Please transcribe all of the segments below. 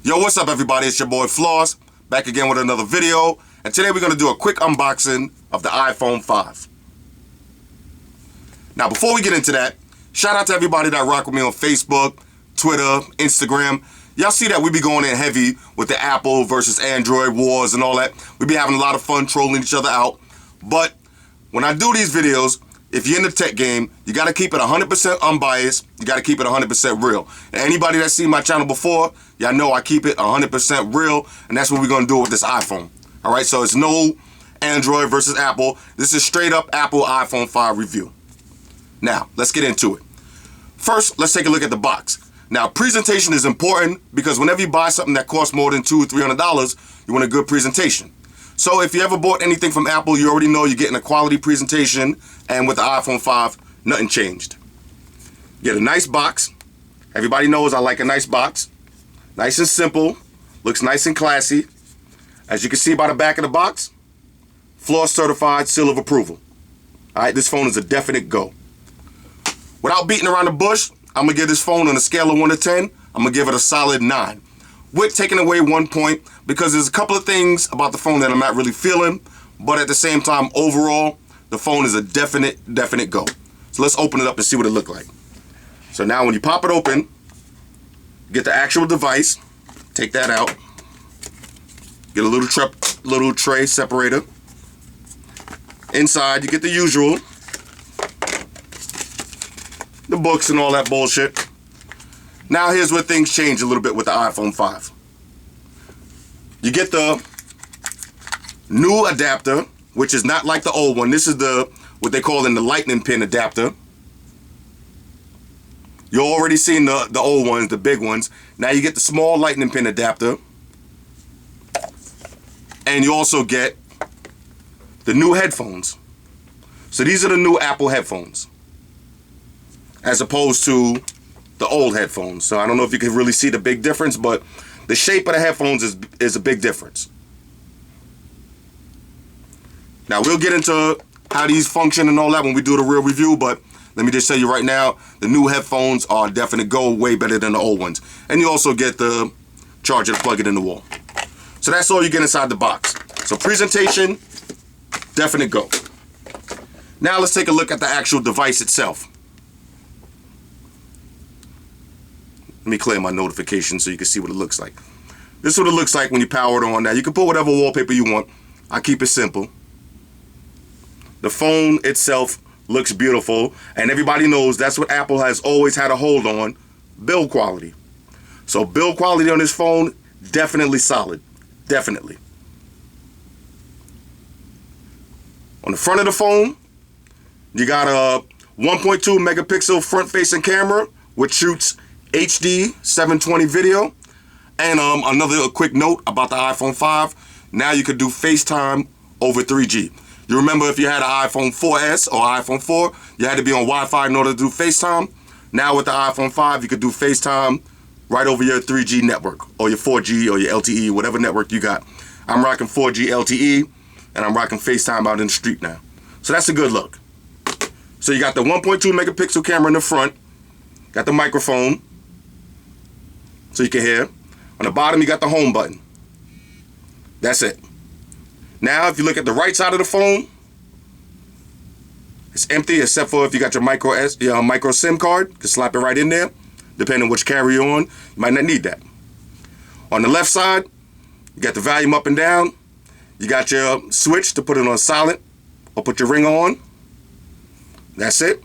Yo, what's up everybody? It's your boy Floss, back again with another video. And today we're going to do a quick unboxing of the iPhone 5. Now before we get into that, shout out to everybody that rock with me on Facebook, Twitter, Instagram. Y'all see that we be going in heavy with the Apple versus Android wars and all that. We be having a lot of fun trolling each other out. But when I do these videos, if you're in the tech game, you got to keep it 100% unbiased. You got to keep it 100% real. And anybody that's seen my channel before, y'all know I keep it 100% real, and that's what we're going to do with this iPhone. All right, so it's no Android versus Apple. This is straight up Apple iPhone 5 review. Now, let's get into it. First, let's take a look at the box. Now, presentation is important because whenever you buy something that costs more than $200 or $300, you want a good presentation. So if you ever bought anything from Apple, you already know you're getting a quality presentation, and with the iPhone 5, nothing changed. You get a nice box. Everybody knows I like a nice box. Nice and simple, looks nice and classy. As you can see by the back of the box, Floss Certified Seal of Approval. All right, this phone is a definite go. Without beating around the bush, I'm gonna give this phone on a scale of 1 to 10, I'm gonna give it a solid 9. With taking away 1 point, because there's a couple of things about the phone that I'm not really feeling, but at the same time, overall, the phone is a definite go. So let's open it up and see what it looks like. So now when you pop it open, get the actual device, take that out, get a little tray separator. Inside, you get the usual, the books and all that bullshit. Now here's where things change a little bit with the iPhone 5. You get the new adapter, which is not like the old one. This is what they call in the lightning pin adapter. You're already seen the old ones, the big ones. Now you get the small lightning pin adapter. And you also get the new headphones. So these are the new Apple headphones, as opposed to the old headphones. So I don't know if you can really see the big difference, but the shape of the headphones is a big difference. Now we'll get into how these function and all that when we do the real review, but let me just tell you right now, the new headphones are a definite go, way better than the old ones. And you also get the charger to plug it in the wall. So that's all you get inside the box. So presentation, definite go. Now let's take a look at the actual device itself. Let me clear my notifications so you can see what it looks like. This is what it looks like when you power it on. Now you can put whatever wallpaper you want. I keep it simple. The phone itself looks beautiful, and everybody knows that's what Apple has always had a hold on, build quality. So build quality on this phone, definitely solid. Definitely. On the front of the phone, you got a 1.2 megapixel front-facing camera, which shoots HD 720 video. And another quick note about the iPhone 5, now you could do FaceTime over 3G. You remember if you had an iPhone 4S or iPhone 4, you had to be on Wi-Fi in order to do FaceTime. Now with the iPhone 5, you could do FaceTime right over your 3G network, or your 4G, or your LTE, whatever network you got. I'm rocking 4G LTE, and I'm rocking FaceTime out in the street now. So that's a good look. So you got the 1.2 megapixel camera in the front, got the microphone, so you can hear. On the bottom, you got the home button. That's it. Now, if you look at the right side of the phone, it's empty except for if you got your micro SIM card. You can slap it right in there. Depending on which carrier you're on, you might not need that. On the left side, you got the volume up and down. You got your switch to put it on silent or put your ringer on. That's it.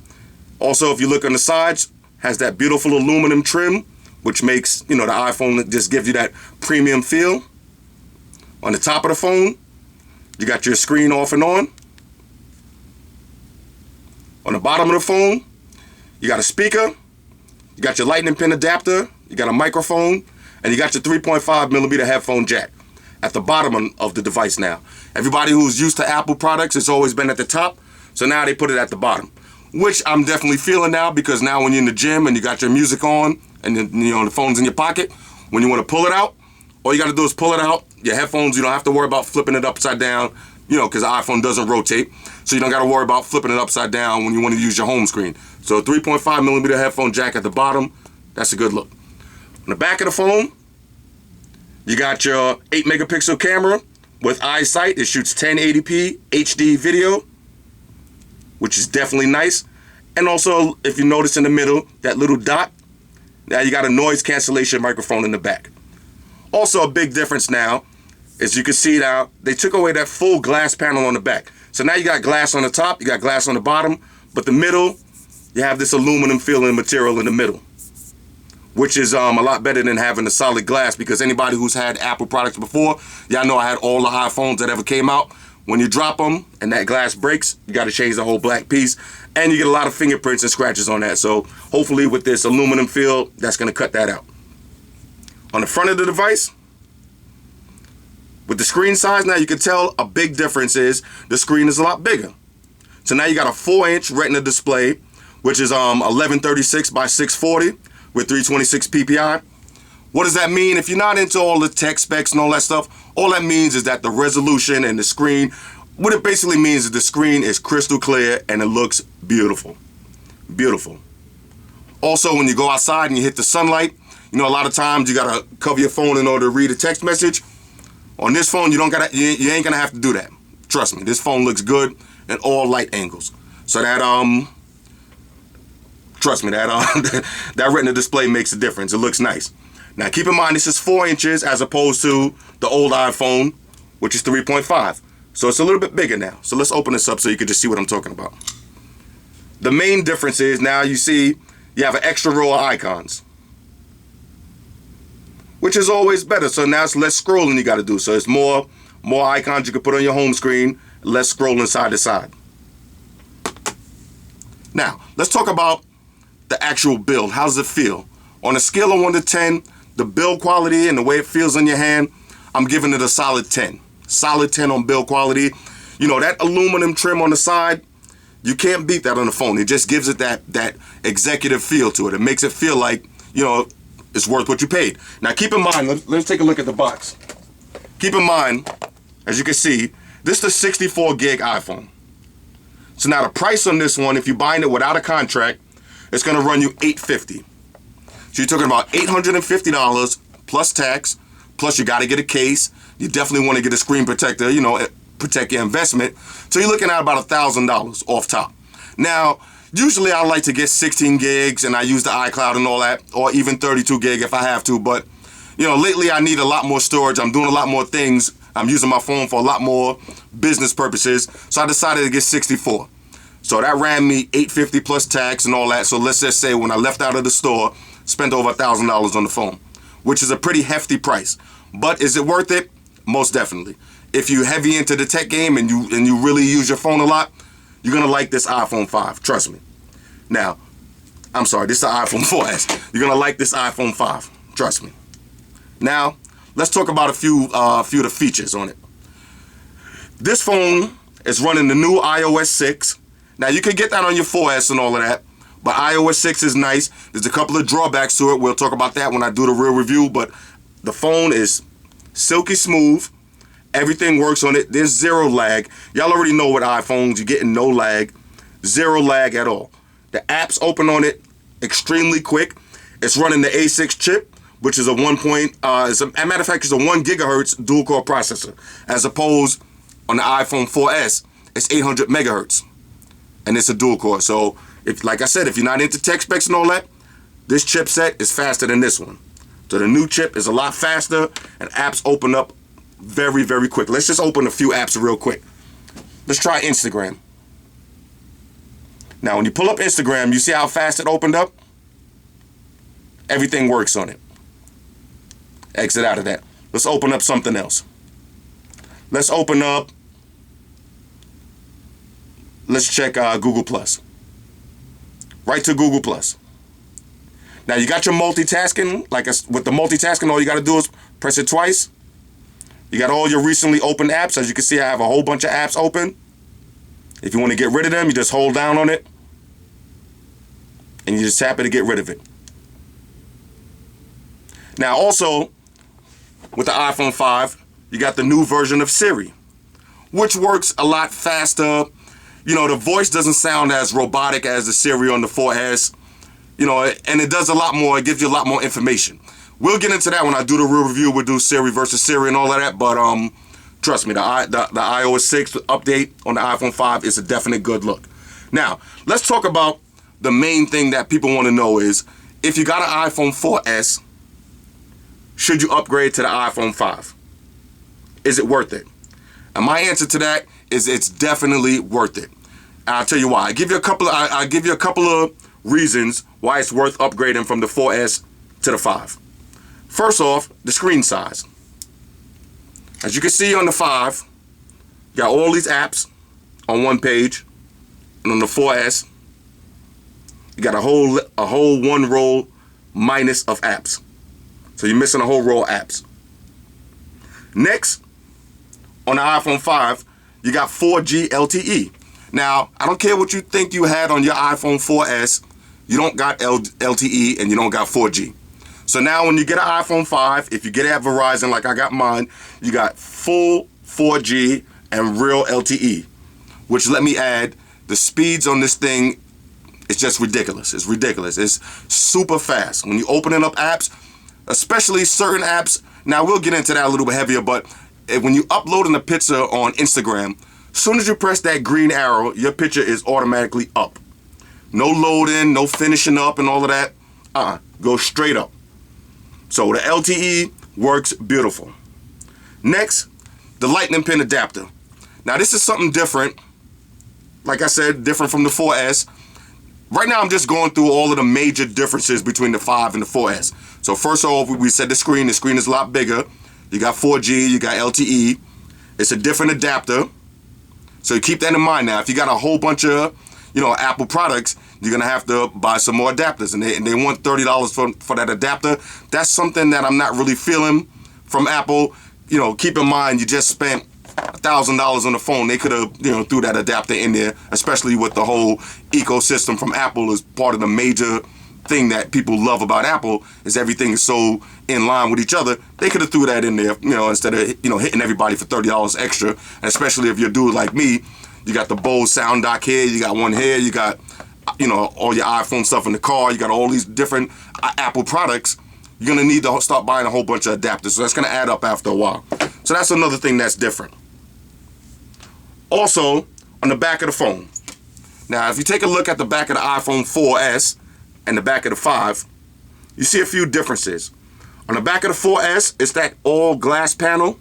Also, if you look on the sides, has that beautiful aluminum trim, which makes, the iPhone that just gives you that premium feel. On the top of the phone, you got your screen off and on. On the bottom of the phone, you got a speaker, you got your lightning pin adapter, you got a microphone, and you got your 3.5mm headphone jack at the bottom of the device now. Everybody who's used to Apple products, it's always been at the top, so now they put it at the bottom, which I'm definitely feeling now, because now when you're in the gym and you got your music on and then, the phone's in your pocket, when you want to pull it out, all you got to do is pull it out. Your headphones, you don't have to worry about flipping it upside down, because the iPhone doesn't rotate, so you don't got to worry about flipping it upside down when you want to use your home screen. So 3.5mm headphone jack at the bottom, that's a good look. On the back of the phone, You got your 8 megapixel camera with eyesight. It shoots 1080p HD video, which is definitely nice. And also, if you notice in the middle, that little dot, now you got a noise cancellation microphone in the back. Also, a big difference now, as you can see now, they took away that full glass panel on the back. So now you got glass on the top, you got glass on the bottom, but the middle, you have this aluminum feeling material in the middle, which is a lot better than having the solid glass, because anybody who's had Apple products before, y'all know I had all the iPhones that ever came out. When you drop them and that glass breaks, you got to change the whole black piece, and you get a lot of fingerprints and scratches on that. So hopefully with this aluminum feel, that's going to cut that out. On the front of the device, with the screen size, now you can tell a big difference is the screen is a lot bigger. So now you got a 4-inch Retina display, which is 1136 by 640 with 326 ppi. What does that mean? If you're not into all the tech specs and all that stuff, all that means is that the resolution and the screen, what it basically means is the screen is crystal clear and it looks beautiful. Beautiful. Also, when you go outside and you hit the sunlight, you know, a lot of times you gotta cover your phone in order to read a text message. On this phone, you ain't gonna have to do that. Trust me, this phone looks good in all light angles. So that trust me, that that Retina display makes a difference. It looks nice. Now keep in mind, this is 4 inches as opposed to the old iPhone, which is 3.5. So it's a little bit bigger now. So let's open this up so you can just see what I'm talking about. The main difference is now you see you have an extra row of icons, which is always better. So now it's less scrolling you got to do. So it's more icons you can put on your home screen, less scrolling side to side. Now, let's talk about the actual build. How does it feel? On a scale of 1 to 10, the build quality and the way it feels in your hand, I'm giving it a solid 10. Solid 10 on build quality. You know, that aluminum trim on the side, you can't beat that on the phone. It just gives it that executive feel to it. It makes it feel like, you know, it's worth what you paid. Now keep in mind, let's take a look at the box. Keep in mind, as you can see, this is the 64 gig iPhone. So now the price on this one, if you're buying it without a contract, it's gonna run you $850. So you're talking about $850 plus tax, plus you gotta get a case. You definitely wanna get a screen protector, you know, protect your investment. So you're looking at about $1,000 off top. Now, usually I like to get 16 gigs and I use the iCloud and all that, or even 32 gig if I have to, but you know, lately I need a lot more storage. I'm doing a lot more things. I'm using my phone for a lot more business purposes, so I decided to get 64. So that ran me $850 plus tax and all that. So let's just say when I left out of the store, spent over $1,000 on the phone, which is a pretty hefty price. But is it worth it? Most definitely. If you're heavy into the tech game and you really use your phone a lot, you're gonna like this iPhone 5. Trust me. Now, I'm sorry, this is the iPhone 4S. You're gonna like this iPhone 5. Trust me. Now, let's talk about a few of the features on it. This phone is running the new iOS 6. Now, you can get that on your 4S and all of that, but iOS 6 is nice. There's a couple of drawbacks to it. We'll talk about that when I do the real review, but the phone is silky smooth. Everything works on it. There's zero lag. Y'all already know with iPhones, you're getting no lag. Zero lag at all. The apps open on it extremely quick. It's running the A6 chip, which is a as a matter of fact, it's a 1 gigahertz dual core processor, as opposed on the iPhone 4S, it's 800 megahertz, and it's a dual core. So, if, like I said, if you're not into tech specs and all that, this chipset is faster than this one. So the new chip is a lot faster, and apps open up very, very quick. Let's just open a few apps real quick. Let's try Instagram. Now, when you pull up Instagram, you see how fast it opened up? Everything works on it. Exit out of that. Let's open up something else. Let's open up, let's check Google Plus. Right to Google Plus. Now you got your multitasking. Like with the multitasking, all you got to do is press it twice. You got all your recently opened apps. As you can see, I have a whole bunch of apps open. If you want to get rid of them, you just hold down on it and you just tap it to get rid of it. Now also, with the iPhone 5, you got the new version of Siri, which works a lot faster. You know, the voice doesn't sound as robotic as the Siri on the 4S, you know, and it does a lot more. It gives you a lot more information. We'll get into that when I do the real review. We'll do Siri versus Siri and all of that. But trust me, the iOS 6 update on the iPhone 5 is a definite good look. Now, let's talk about the main thing that people want to know is, if you got an iPhone 4S, should you upgrade to the iPhone 5? Is it worth it? And my answer to that is it's definitely worth it. And I'll tell you why. I'll give you a couple of reasons why it's worth upgrading from the 4S to the 5. First off, the screen size. As you can see on the 5, you got all these apps on one page, and on the 4S, you got a whole one row minus of apps. So you're missing a whole row of apps. Next, on the iPhone 5, you got 4G LTE. Now, I don't care what you think you had on your iPhone 4S, you don't got LTE and you don't got 4G. So now when you get an iPhone 5, if you get it at Verizon like I got mine, you got full 4G and real LTE. Which, let me add, the speeds on this thing, it's just ridiculous. It's ridiculous. It's super fast. When you opening up apps, especially certain apps, now we'll get into that a little bit heavier, but when you uploading a picture on Instagram, as soon as you press that green arrow, your picture is automatically up. No loading, no finishing up and all of that. Go straight up. So the LTE works beautiful. Next, the lightning pin adapter. Now this is something different. Like I said, different from the 4S. Right now I'm just going through all of the major differences between the 5 and the 4S. So first of all, we said the screen is a lot bigger. You got 4G, you got LTE. It's a different adapter. So you keep that in mind now. If you got a whole bunch of, Apple products, you're going to have to buy some more adapters. And they want $30 for that adapter. That's something that I'm not really feeling from Apple. Keep in mind, you just spent $1,000 on the phone. They could have, threw that adapter in there, especially with the whole ecosystem from Apple is part of the major thing that people love about Apple is everything is so in line with each other. They could have threw that in there, instead of, hitting everybody for $30 extra. And especially if you're a dude like me, you got the Bose sound dock here, you got one here, you got, all your iPhone stuff in the car, you got all these different Apple products. You're going to need to start buying a whole bunch of adapters. So that's going to add up after a while. So that's another thing that's different. Also, on the back of the phone. Now, if you take a look at the back of the iPhone 4S and the back of the 5, you see a few differences. On the back of the 4S, it's that all glass panel,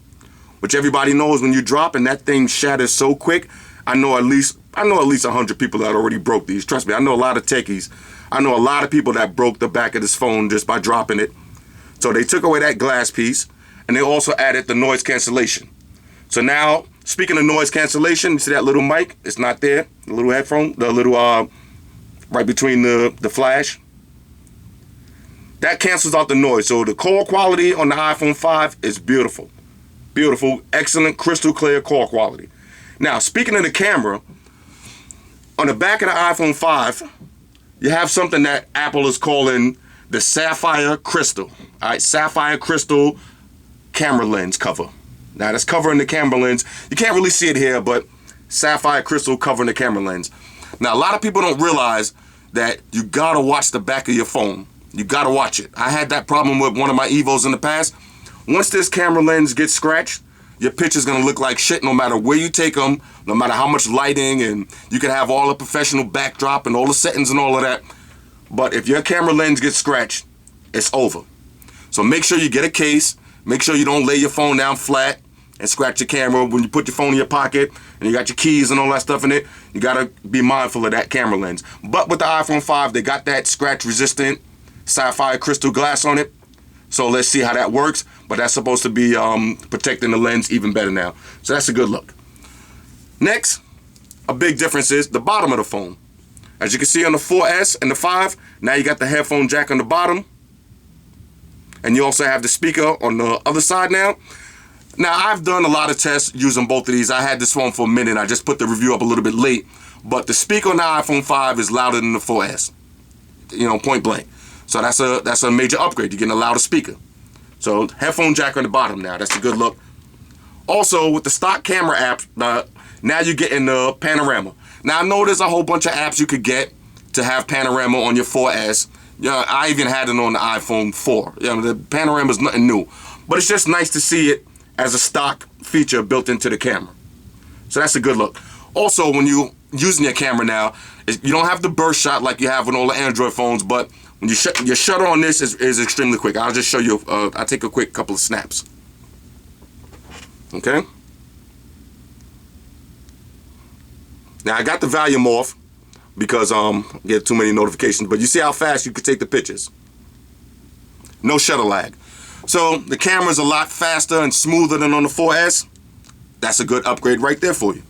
which everybody knows when you drop and that thing shatters so quick. I know at least 100 people that already broke these. Trust me, I know a lot of techies. I know a lot of people that broke the back of this phone just by dropping it. So they took away that glass piece, and they also added the noise cancellation. So now, speaking of noise cancellation, you see that little mic? It's not there. The little headphone, the little right between the flash. That cancels out the noise. So the call quality on the iPhone 5 is beautiful. Beautiful, excellent, crystal clear call quality. Now, speaking of the camera, on the back of the iPhone 5, you have something that Apple is calling the Sapphire Crystal. All right, Sapphire Crystal camera lens cover. Now, that's covering the camera lens. You can't really see it here, but Sapphire Crystal covering the camera lens. Now, a lot of people don't realize that you gotta watch the back of your phone. You gotta watch it. I had that problem with one of my Evos in the past. Once this camera lens gets scratched, your picture's gonna look like shit no matter where you take them, no matter how much lighting, and you can have all the professional backdrop and all the settings and all of that. But if your camera lens gets scratched, it's over. So make sure you get a case. Make sure you don't lay your phone down flat and scratch your camera when you put your phone in your pocket and you got your keys and all that stuff in it. You gotta be mindful of that camera lens. But with the iPhone 5, they got that scratch resistant sapphire crystal glass on it. So let's see how that works. But that's supposed to be protecting the lens even better now. So that's a good look. Next, a big difference is the bottom of the phone. As you can see on the 4S and the 5, now you got the headphone jack on the bottom. And you also have the speaker on the other side now. Now, I've done a lot of tests using both of these. I had this phone for a minute. I just put the review up a little bit late. But the speaker on the iPhone 5 is louder than the 4S. Point blank. So that's a major upgrade. You're getting a louder speaker. So headphone jack on the bottom now. That's a good look. Also, with the stock camera app, now you're getting the Panorama. Now, I know there's a whole bunch of apps you could get to have Panorama on your 4S. Yeah, I even had it on the iPhone 4. Yeah, the Panorama is nothing new, but it's just nice to see it as a stock feature built into the camera. So that's a good look. Also, when you using your camera now, you don't have the burst shot like you have with all the Android phones, but when you your shutter on this is extremely quick. I'll just show you. I'll take a quick couple of snaps. Okay. Now I got the volume off because get too many notifications, but you see how fast you can take the pictures. No shutter lag. So the camera's a lot faster and smoother than on the 4S. That's a good upgrade right there for you.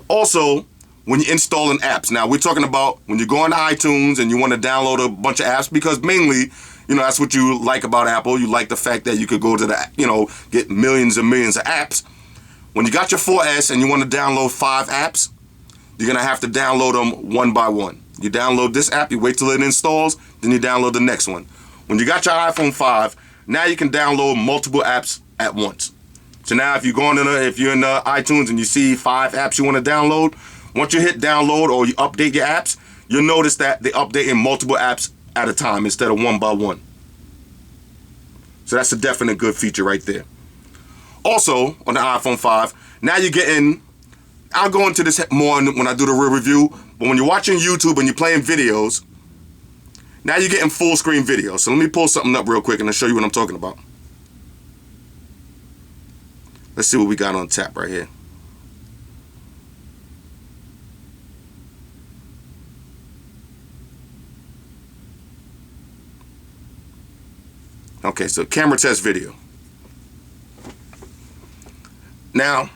Also, when you're installing apps. Now, we're talking about when you go on iTunes and you want to download a bunch of apps, because mainly, that's what you like about Apple. You like the fact that you could go to the, get millions and millions of apps. When you got your 4S and you want to download 5 apps, you're going to have to download them one by one. You download this app, you wait till it installs, then you download the next one. When you got your iPhone 5, now you can download multiple apps at once. So now if you're in iTunes and you see 5 apps you want to download, once you hit download or you update your apps, you'll notice that they update in multiple apps at a time instead of one by one. So that's a definite good feature right there. Also, on the iPhone 5, now you're getting, I'll go into this more when I do the real review, but when you're watching YouTube and you're playing videos, now you're getting full screen video. So let me pull something up real quick and I'll show you what I'm talking about. Let's see what we got on tap right here. Okay, so camera test video. Now,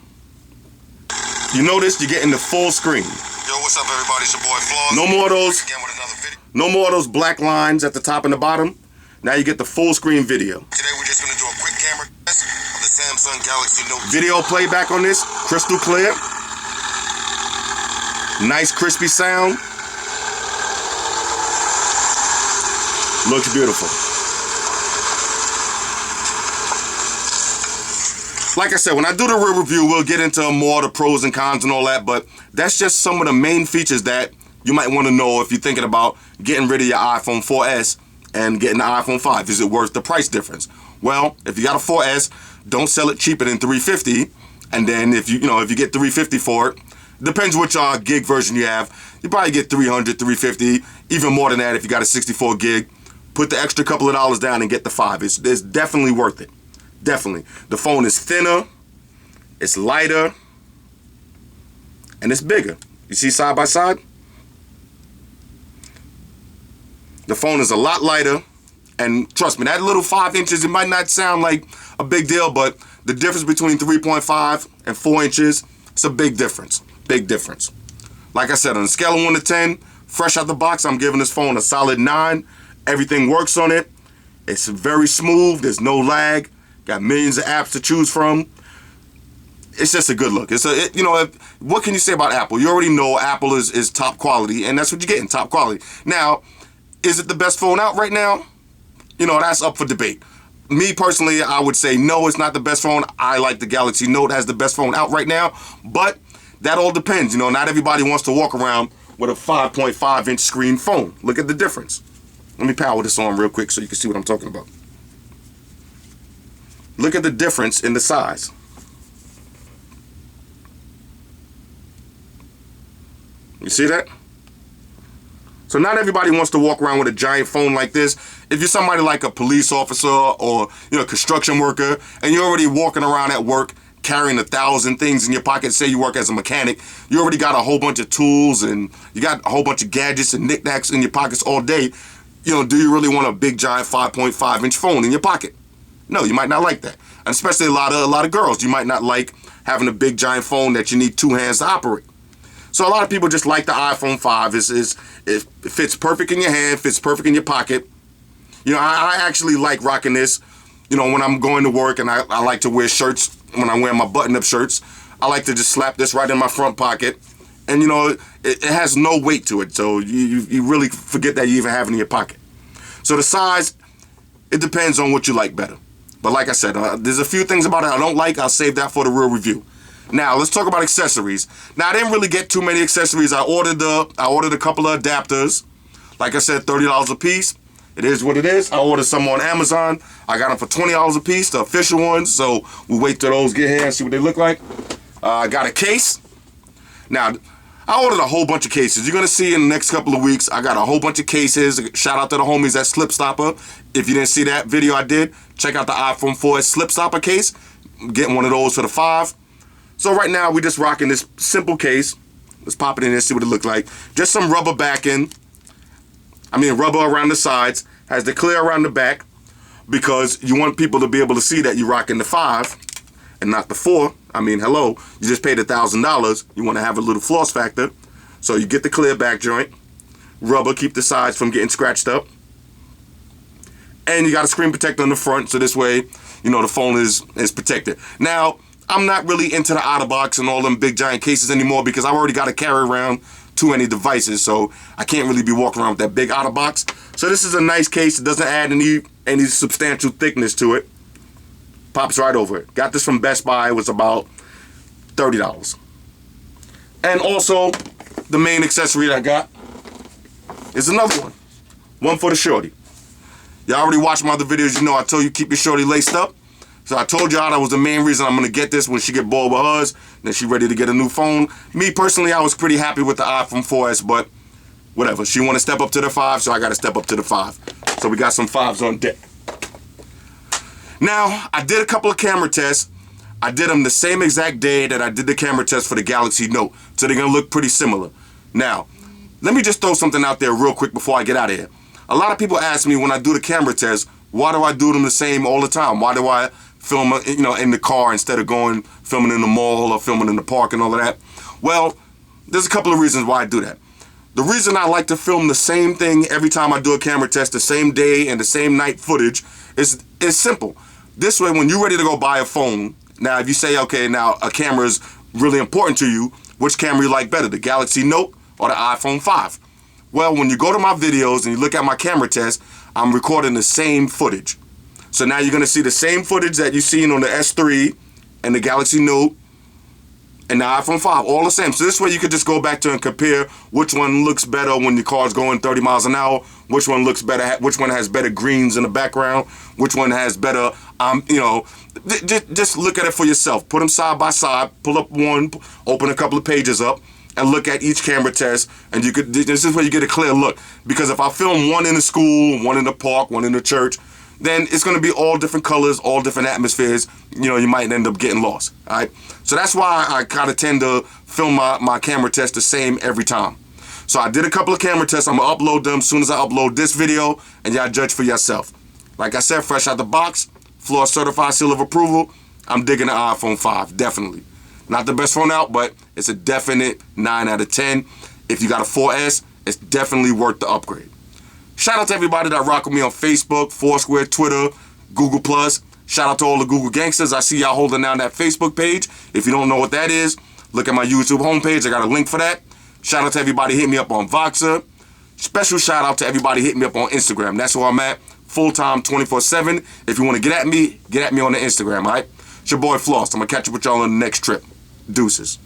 you notice you're getting the full screen. Yo, what's up, everybody? It's your boy Floss. No more of those. Again with another video. No more of those black lines at the top and the bottom. Now you get the full screen video. Today we're just gonna do a quick camera test of the Samsung Galaxy Note. Video playback on this, crystal clear. Nice crispy sound. Looks beautiful. Like I said, when I do the real review, we'll get into more of the pros and cons and all that, but that's just some of the main features that you might want to know if you're thinking about getting rid of your iPhone 4S and getting the iPhone 5. Is it worth the price difference? Well, if you got a 4S, don't sell it cheaper than $350. And then if you get $350 for it, depends which gig version you have, you probably get $300, $350, even more than that if you got a 64 gig. Put the extra couple of dollars down and get the 5. It's definitely worth it. Definitely. The phone is thinner, it's lighter, and it's bigger. You see side by side? The phone is a lot lighter, and trust me, that little 5 inches, it might not sound like a big deal, but the difference between 3.5 and 4 inches, it's a big difference. Big difference. Like I said, on a scale of 1 to 10, fresh out the box, I'm giving this phone a solid 9. Everything works on it. It's very smooth. There's no lag. Got millions of apps to choose from. It's just a good look. What can you say about Apple? You already know Apple is top quality, and that's what you're getting, top quality. Now, is it the best phone out right now? That's up for debate. Me personally, I would say no, it's not the best phone. I like the Galaxy Note as the best phone out right now, but that all depends. Not everybody wants to walk around with a 5.5-inch screen phone. Look at the difference. Let me power this on real quick so you can see what I'm talking about. Look at the difference in the size. You see that? So not everybody wants to walk around with a giant phone like this. If you're somebody like a police officer or a construction worker, and you're already walking around at work carrying 1,000 things in your pocket, say you work as a mechanic, you already got a whole bunch of tools and you got a whole bunch of gadgets and knickknacks in your pockets all day. Do you really want a big giant 5.5-inch phone in your pocket? No, you might not like that. And especially a lot of girls, you might not like having a big giant phone that you need 2 hands to operate. So a lot of people just like the iPhone 5. It fits perfect in your hand, fits perfect in your pocket. I actually like rocking this, when I'm going to work, and I like to wear shirts. When I wear my button-up shirts, I like to just slap this right in my front pocket. And, it has no weight to it, so you really forget that you even have it in your pocket. So the size, it depends on what you like better. But like I said, there's a few things about it I don't like. I'll save that for the real review. Now, let's talk about accessories. Now, I didn't really get too many accessories. I ordered a couple of adapters. Like I said, $30 a piece. It is what it is. I ordered some on Amazon. I got them for $20 a piece, the official ones. So we'll wait till those get here and see what they look like. I got a case. Now, I ordered a whole bunch of cases. You're going to see in the next couple of weeks, I got a whole bunch of cases. Shout out to the homies at Slip Stopper. If you didn't see that video I did, check out the iPhone 4S Slip Stopper case. I'm getting one of those for the 5. So right now, we're just rocking this simple case. Let's pop it in and see what it looks like. Just some rubber backing. Rubber around the sides. Has the clear around the back. Because you want people to be able to see that you're rocking the 5 and not the 4. Hello, you just paid $1,000. You want to have a little floss factor. So you get the clear back joint. Rubber, keep the sides from getting scratched up. And you got a screen protector on the front, so this way, the phone is protected. Now, I'm not really into the out-of-box and all them big giant cases anymore because I've already got to carry around too many devices, so I can't really be walking around with that big out-of-box. So this is a nice case. It doesn't add any substantial thickness to it. Pops right over it. Got this from Best Buy. It was about $30. And also, the main accessory that I got is another one. One for the shorty. Y'all already watched my other videos. I told you keep your shorty laced up. So I told y'all that was the main reason I'm going to get this when she get bored with hers. Then she ready to get a new phone. Me, personally, I was pretty happy with the iPhone 4S, but whatever. She want to step up to the 5, so I got to step up to the 5. So we got some 5s on deck. Now, I did a couple of camera tests. I did them the same exact day that I did the camera test for the Galaxy Note. So they're going to look pretty similar. Now, let me just throw something out there real quick before I get out of here. A lot of people ask me when I do the camera test, why do I do them the same all the time? Why do I film, in the car instead of filming in the mall or filming in the park and all of that? Well, there's a couple of reasons why I do that. The reason I like to film the same thing every time I do a camera test, the same day and the same night footage, is simple. This way, when you're ready to go buy a phone, now if you say, okay, now a camera is really important to you, which camera you like better, the Galaxy Note or the iPhone 5? Well, when you go to my videos and you look at my camera test, I'm recording the same footage. So now you're going to see the same footage that you've seen on the S3 and the Galaxy Note and the iPhone 5, all the same. So this way you could just go back to and compare which one looks better when your car's going 30 miles an hour, which one looks better, which one has better greens in the background, which one has better, just look at it for yourself. Put them side by side, pull up one, open a couple of pages up, and look at each camera test, and this is where you get a clear look. Because if I film one in the school, one in the park, one in the church, then it's going to be all different colors, all different atmospheres. You might end up getting lost. All right. So that's why I kind of tend to film my camera test the same every time. So I did a couple of camera tests. I'm going to upload them as soon as I upload this video, and y'all judge for yourself. Like I said, fresh out the box, Floss Certified Seal of Approval. I'm digging the iPhone 5, definitely. Not the best phone out, but it's a definite 9 out of 10. If you got a 4S, it's definitely worth the upgrade. Shout out to everybody that rock with me on Facebook, Foursquare, Twitter, Google+. Shout out to all the Google gangsters. I see y'all holding down that Facebook page. If you don't know what that is, look at my YouTube homepage. I got a link for that. Shout out to everybody hitting me up on Voxer. Special shout out to everybody hitting me up on Instagram. That's where I'm at, full-time, 24/7. If you want to get at me on the Instagram, all right? It's your boy Floss. I'm going to catch up with y'all on the next trip. Deuces.